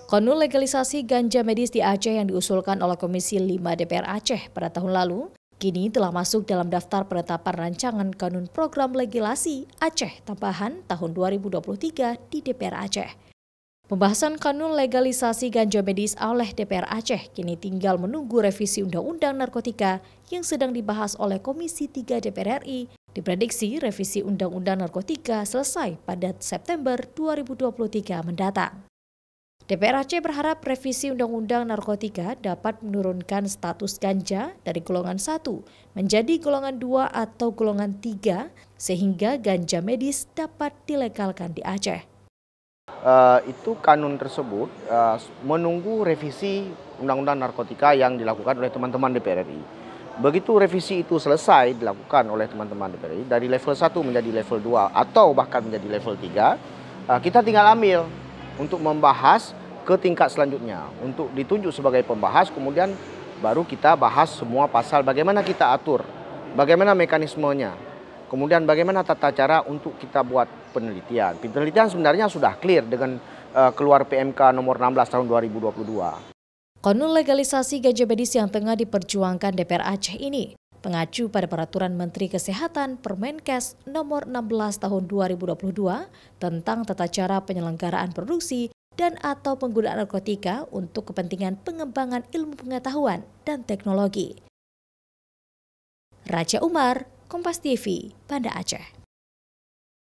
Konul legalisasi ganja medis di Aceh yang diusulkan oleh Komisi 5 DPR Aceh pada tahun lalu, kini telah masuk dalam daftar penetapan rancangan kanun program legislasi Aceh tambahan tahun 2023 di DPR Aceh. Pembahasan kanun legalisasi ganja medis oleh DPR Aceh kini tinggal menunggu revisi Undang-Undang Narkotika yang sedang dibahas oleh Komisi 3 DPR RI. Diprediksi revisi Undang-Undang Narkotika selesai pada September 2023 mendatang. DPR Aceh berharap revisi Undang-Undang Narkotika dapat menurunkan status ganja dari golongan 1 menjadi golongan 2 atau golongan 3 sehingga ganja medis dapat dilegalkan di Aceh. Itu kanun tersebut menunggu revisi Undang-Undang Narkotika yang dilakukan oleh teman-teman DPR RI. Begitu revisi itu selesai dilakukan oleh teman-teman DPR RI dari level 1 menjadi level 2 atau bahkan menjadi level 3, kita tinggal ambil untuk membahas ke tingkat selanjutnya. Untuk ditunjuk sebagai pembahas, kemudian baru kita bahas semua pasal bagaimana kita atur, bagaimana mekanismenya, kemudian bagaimana tata cara untuk kita buat penelitian. Penelitian sebenarnya sudah clear dengan keluar PMK nomor 16 tahun 2022. Kanun legalisasi ganja medis yang tengah diperjuangkan DPR Aceh ini mengacu pada Peraturan Menteri Kesehatan Permenkes nomor 16 tahun 2022 tentang tata cara penyelenggaraan produksi dan atau penggunaan narkotika untuk kepentingan pengembangan ilmu pengetahuan dan teknologi. Raja Umar, Kompas TV, Banda Aceh.